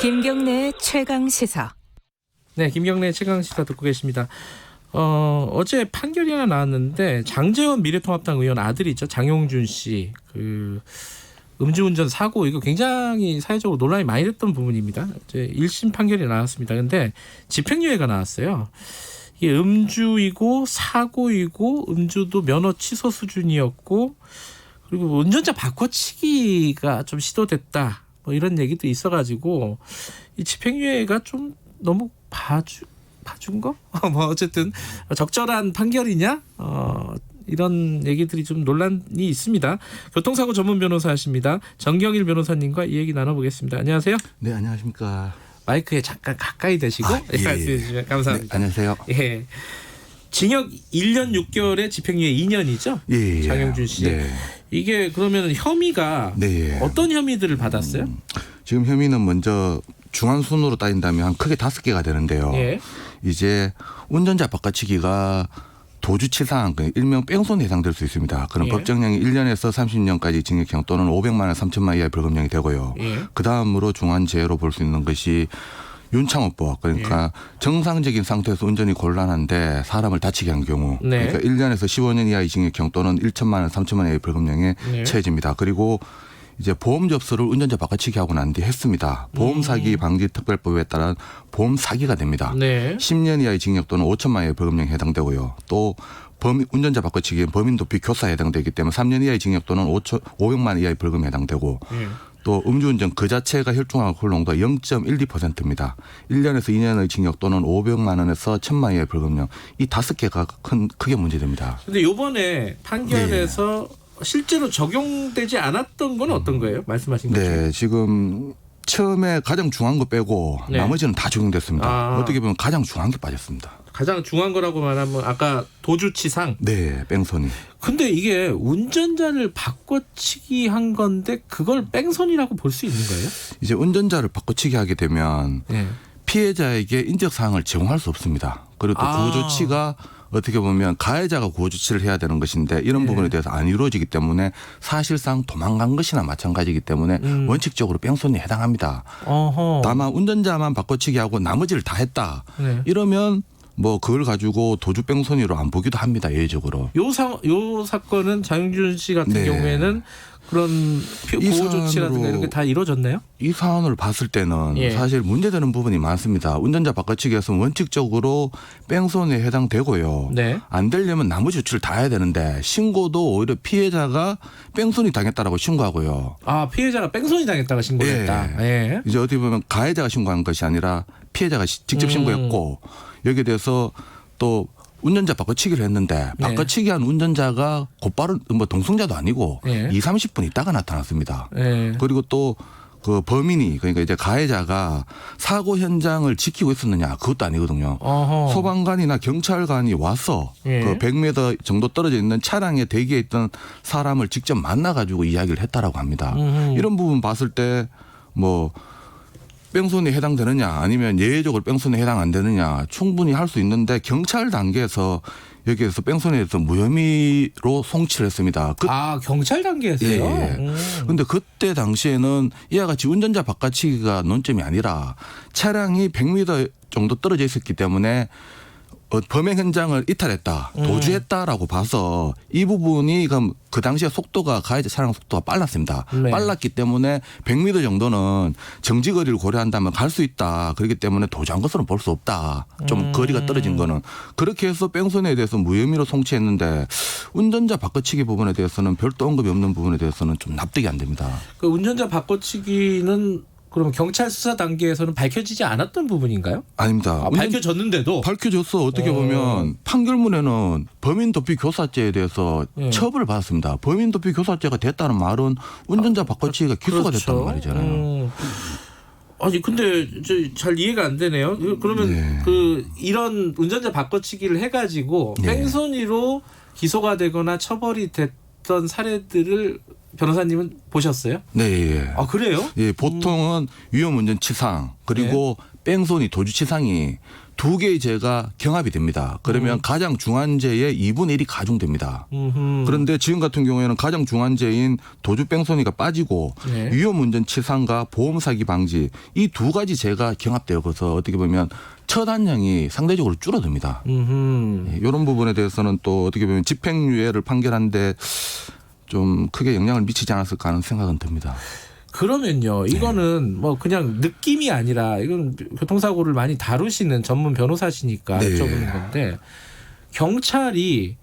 김경래 최강 시사. 네, 김경래 최강 시사 듣고 계십니다. 어제 판결이 하나 나왔는데 장제원 미래통합당 의원 아들이 있죠, 장용준 씨, 그 음주운전 사고, 이거 굉장히 사회적으로 논란이 많이 됐던 부분입니다. 이제 1심 판결이 나왔습니다. 근데 집행유예가 나왔어요. 이게 음주이고 사고이고 음주도 면허 취소 수준이었고, 그리고 운전자 바꿔치기가 좀 시도됐다, 뭐 이런 얘기도 있어가지고 이 집행유예가 좀 너무 봐준 거? 뭐 어쨌든 적절한 판결이냐? 이런 얘기들이 좀 논란이 있습니다. 교통사고 전문 변호사 하십니다. 정경일 변호사님과 이 얘기 나눠보겠습니다. 안녕하세요. 네, 안녕하십니까. 마이크에 잠깐 가까이 대시고 말씀해 주시면 감사합니다. 네, 안녕하세요. 예. 징역 1년 6개월에 집행유예 2년이죠? 예. 장용준 씨. 네. 이게 그러면 혐의가 어떤 혐의들을 받았어요? 지금 혐의는 먼저 중한순으로 따진다면 한 크게 5개가 되는데요. 예. 이제 운전자 바꿔치기가 도주치상, 일명 뺑소니 해당될 수 있습니다. 그럼 예. 법정형이 1년에서 30년까지 징역형 또는 500만 원, 3천만 원 이하의 벌금형이 되고요. 예. 그 다음으로 중한죄로 볼 수 있는 것이 윤창호법, 그러니까 정상적인 상태에서 운전이 곤란한데 사람을 다치게 한 경우, 그러니까 1년에서 15년 이하의 징역형 또는 1천만 원, 3천만 원 이하의 벌금형에 처해집니다. 그리고 이제 보험 접수를 운전자 바꿔치기 하고 난 뒤에 했습니다. 보험 사기 방지 특별법에 따른 보험 사기가 됩니다. 10년 이하의 징역 또는 5천만 원의 벌금형에 해당되고요. 또 운전자 바꿔치기는 범인 도피 교사에 해당되기 때문에 3년 이하의 징역 또는 500만 원 이하의 벌금에 해당되고, 또 음주운전 그 자체가 혈중 알코올 농도가 0.12%입니다. 1년에서 2년의 징역 또는 500만 원에서 1,000만 원 이하의 벌금형, 이 5개가 크게 문제됩니다. 그런데 이번에 판결에서 실제로 적용되지 않았던 건 어떤 거예요? 말씀하신 것처럼. 네, 지금 처음에 가장 중요한 거 빼고 나머지는 다 적용됐습니다. 어떻게 보면 가장 중요한 게 빠졌습니다. 가장 중요한 거라고 말하면 아까 도주치상. 네, 뺑소니. 근데 이게 운전자를 바꿔치기 한 건데 그걸 뺑소니라고 볼 수 있는 거예요? 이제 운전자를 바꿔치기 하게 되면 피해자에게 인적사항을 제공할 수 없습니다. 그리고 또 구호조치가 어떻게 보면 가해자가 구호조치를 해야 되는 것인데 이런 부분에 대해서 안 이루어지기 때문에 사실상 도망간 것이나 마찬가지이기 때문에 원칙적으로 뺑소니에 해당합니다. 다만 운전자만 바꿔치기하고 나머지를 다 했다. 이러면 뭐 그걸 가지고 도주 뺑소니로 안 보기도 합니다. 예외적으로. 요 사건은 장용준 씨 같은 경우에는 그런 보호조치라든가 이런 게 다 이루어졌나요? 이 사안을 봤을 때는 사실 문제되는 부분이 많습니다. 운전자 바꿔치기에서 원칙적으로 뺑소니에 해당되고요. 안 되려면 나머지 조치를 다 해야 되는데 신고도 오히려 피해자가 뺑소니 당했다라고 신고하고요. 아, 피해자가 뺑소니 당했다가 신고했다. 이제 어떻게 보면 가해자가 신고한 것이 아니라 피해자가 직접 신고했고, 여기에 대해서 또 운전자 바꿔치기를 했는데 바꿔치기한 운전자가 곧바로 뭐 동승자도 아니고 20-30분 있다가 나타났습니다. 그리고 또 그 범인이, 그러니까 이제 가해자가 사고 현장을 지키고 있었느냐, 그것도 아니거든요. 소방관이나 경찰관이 와서 그 100m 정도 떨어져 있는 차량에 대기해 있던 사람을 직접 만나가지고 이야기를 했다라고 합니다. 이런 부분 봤을 때 뭐 뺑소니에 해당되느냐 아니면 예외적으로 뺑소니에 해당 안 되느냐 충분히 할 수 있는데, 경찰 단계에서 여기에서 뺑소니에 대해서 무혐의로 송치를 했습니다. 경찰 단계에서요? 그런데 그때 당시에는 이와 같이 운전자 바꿔치기가 논점이 아니라 차량이 100m 정도 떨어져 있었기 때문에 범행 현장을 이탈했다, 도주했다라고 봐서 이 부분이 그 당시에 속도가 가해자 차량 속도가 빨랐습니다. 빨랐기 때문에 100m 정도는 정지거리를 고려한다면 갈 수 있다. 그렇기 때문에 도주한 것으로는 볼 수 없다. 좀 거리가 떨어진 거는. 그렇게 해서 뺑소니에 대해서 무혐의로 송치했는데 운전자 바꿔치기 부분에 대해서는 별도 언급이 없는 부분에 대해서는 좀 납득이 안 됩니다. 그 운전자 바꿔치기는 그러면 경찰 수사 단계에서는 밝혀지지 않았던 부분인가요? 아닙니다. 밝혀졌는데도? 밝혀졌어. 어떻게 보면 판결문에는 범인 도피 교사죄에 대해서 처벌을 받았습니다. 범인 도피 교사죄가 됐다는 말은 운전자 바꿔치기가 기소가 됐다는 말이잖아요. 아니 근데 잘 이해가 안 되네요. 그러면 이런 운전자 바꿔치기를 해가지고 뺑소니로 기소가 되거나 처벌이 됐던 사례들을 변호사님은 보셨어요? 네. 아, 그래요? 보통은 위험운전치상 그리고 뺑소니 도주치상이 두 개의 죄가 경합이 됩니다. 그러면 가장 중한 죄의 2분의 1이 가중됩니다. 그런데 지금 같은 경우에는 가장 중한 죄인 도주뺑소니가 빠지고 네. 위험운전 치상과 보험사기 방지 이 두 가지 죄가 경합되어서 어떻게 보면 처단량이 상대적으로 줄어듭니다. 이런 부분에 대해서는 또 어떻게 보면 집행유예를 판결한데 좀 크게 영향을 미치지 않았을까 하는 생각은 듭니다. 그러면요, 이거는 뭐 그냥 느낌이 아니라 이건 교통사고를 많이 다루시는 전문 변호사시니까 네. 여쭤보는 건데 경찰이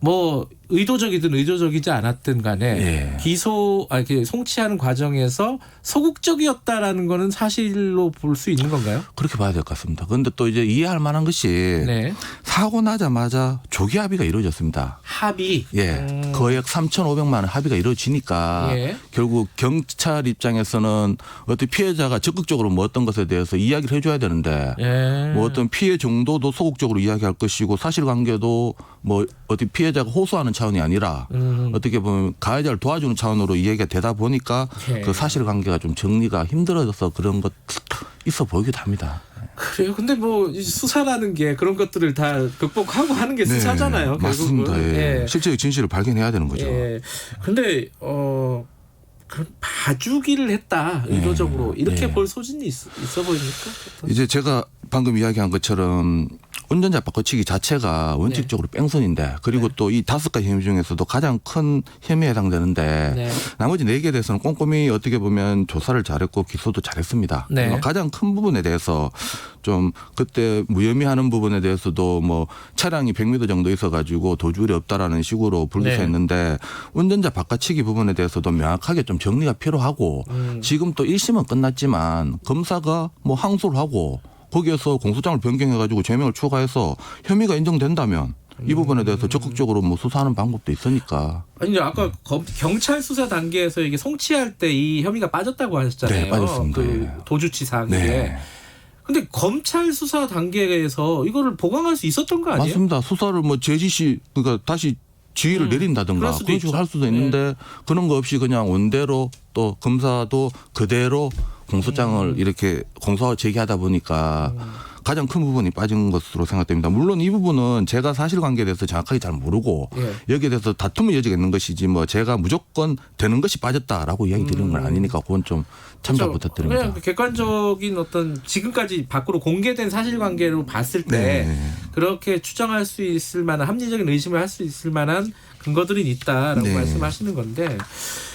뭐 의도적이든 의도적이지 않았든 간에 네. 송치하는 과정에서 소극적이었다라는 거는 사실로 볼 수 있는 건가요? 그렇게 봐야 될 것 같습니다. 그런데 또 이제 이해할 만한 것이 네. 사고 나자마자 조기 합의가 이루어졌습니다. 합의. 예, 거액 3,500만 원 합의가 이루어지니까 예. 결국 경찰 입장에서는 어떤 피해자가 적극적으로 뭐 어떤 것에 대해서 이야기를 해줘야 되는데 예. 뭐 어떤 피해 정도도 소극적으로 이야기할 것이고 사실관계도 뭐 어디 피해자가 호소하는 차원이 아니라 어떻게 보면 가해자를 도와주는 차원으로 이야기가 되다 보니까 예. 그 사실관계가 좀 정리가 힘들어져서 그런 것 있어 보이기도 합니다. 그래요. 근데 뭐 수사라는 게 그런 것들을 다 극복하고 하는 게 수사잖아요. 결국은. 맞습니다. 예. 예. 실제의 진실을 발견해야 되는 거죠. 예. 근데 그 봐주기를 했다 의도적으로 이렇게 예. 볼 소진이 있어 보입니까? 이제 제가 방금 이야기한 것처럼 운전자 바꿔치기 자체가 원칙적으로 뺑소니인데 그리고 네. 또 이 5가지 혐의 중에서도 가장 큰 혐의에 해당되는데 네. 나머지 4개에 대해서는 꼼꼼히 어떻게 보면 조사를 잘했고 기소도 잘했습니다. 네. 가장 큰 부분에 대해서 좀 그때 무혐의하는 부분에 대해서도 뭐 차량이 100m 정도 있어가지고 도주율이 없다라는 식으로 불기소했는데 운전자 바꿔치기 부분에 대해서도 명확하게 좀 정리가 필요하고 지금 또 1심은 끝났지만 검사가 뭐 항소를 하고 거기에서 공소장을 변경해가지고 죄명을 추가해서 혐의가 인정된다면 이 부분에 대해서 적극적으로 뭐 수사하는 방법도 있으니까. 아니 아까 경찰 수사 단계에서 이게 송치할 때 이 혐의가 빠졌다고 하셨잖아요. 네, 빠졌습니다. 그 예. 도주치사하게. 네. 근데 검찰 수사 단계에서 이거를 보강할 수 있었던 거 아니에요? 맞습니다. 수사를 뭐 제지시 그러니까 다시 지휘를 내린다든가 그럴 수도 그런 식으로 있죠. 할 수도 있는데 그런 거 없이 그냥 원대로 또 검사도 그대로 공소장을 이렇게 공소 제기하다 보니까 가장 큰 부분이 빠진 것으로 생각됩니다. 물론 이 부분은 제가 사실관계에 대해서 정확하게 잘 모르고 예. 여기에 대해서 다툼의 여지가 있는 것이지 뭐 제가 무조건 되는 것이 빠졌다라고 이야기 드리는 건 아니니까 그건 좀 참조 그렇죠. 부탁드립니다. 그냥 객관적인 어떤 지금까지 밖으로 공개된 사실관계로 봤을 때 네. 그렇게 추정할 수 있을 만한 합리적인 의심을 할 수 있을 만한 근거들이 있다라고 네. 말씀하시는 건데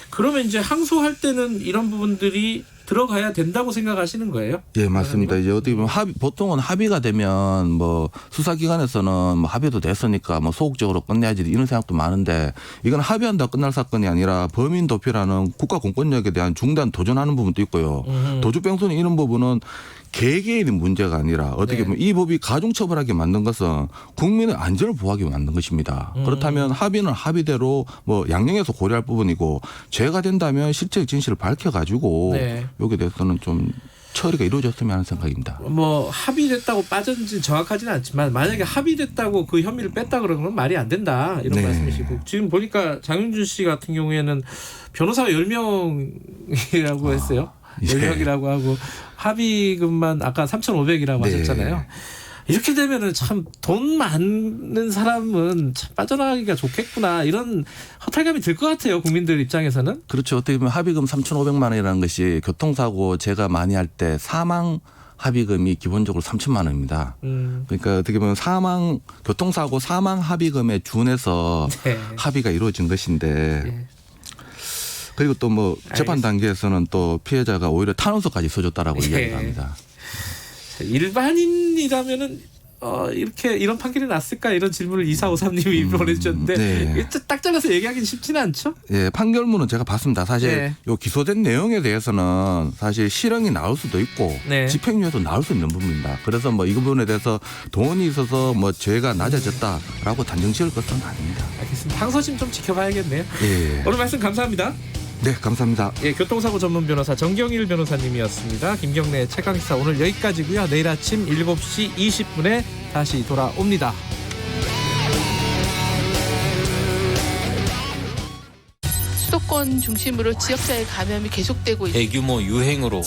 그러면 이제 항소할 때는 이런 부분들이 들어가야 된다고 생각하시는 거예요? 예, 맞습니다. 이제 어떻게 보면 보통은 합의가 되면 뭐 수사기관에서는 뭐 합의도 됐으니까 뭐 소극적으로 끝내야지 이런 생각도 많은데 이건 합의한다 끝날 사건이 아니라 범인 도피라는 국가 공권력에 대한 중대한 도전하는 부분도 있고요. 도주뺑소니 이런 부분은 개개인의 문제가 아니라 어떻게 보면 이 법이 가중처벌하게 만든 것은 국민의 안전을 보호하기 위해 만든 것입니다. 그렇다면 합의는 합의대로 뭐 양형에서 고려할 부분이고 죄가 된다면 실체의 진실을 밝혀가지고 네. 여기에 대해서는 좀 처리가 이루어졌으면 하는 생각입니다. 뭐 합의됐다고 빠졌는지 정확하지는 않지만 만약에 합의됐다고 그 혐의를 뺐다 그러면 말이 안 된다 이런 네. 말씀이시고 지금 보니까 장윤준 씨 같은 경우에는 변호사가 10명이라고 했어요. 예. 10명이라고 하고 합의금만 아까 3,500이라고 네. 하셨잖아요. 이렇게 되면은 참 돈 많은 사람은 참 빠져나가기가 좋겠구나 이런 허탈감이 들 것 같아요. 국민들 입장에서는. 그렇죠. 어떻게 보면 합의금 3,500만 원이라는 것이 교통사고 제가 많이 할 때 사망 합의금이 기본적으로 3천만 원입니다. 그러니까 어떻게 보면 교통사고 사망 합의금에 준해서 네. 합의가 이루어진 것인데 예. 그리고 또 뭐 재판 알겠습니다. 단계에서는 또 피해자가 오히려 탄원서까지 써줬다라고 예. 이야기합니다. 일반인이라면은 이렇게 이런 판결이 났을까 이런 질문을 2453님이 보내주셨는데 네. 딱 잘라서 얘기하기는 쉽지는 않죠? 예, 판결문은 제가 봤습니다. 사실 네. 요 기소된 내용에 대해서는 사실 실형이 나올 수도 있고 네. 집행유예도 나올 수 있는 부분입니다. 그래서 뭐 이 부분에 대해서 돈이 있어서 뭐 죄가 낮아졌다라고 단정 지을 것은 아닙니다. 알겠습니다. 항소심 좀 지켜봐야겠네요. 예. 오늘 말씀 감사합니다. 네, 감사합니다. 예, 교통사고 전문 변호사 정경일 변호사님이었습니다. 김경래 최강시사 오늘 여기까지고요. 내일 아침 7시 20분에 다시 돌아옵니다. 수도권 중심으로 지역사회 감염이 계속되고 있습니다. 대규모 유행으로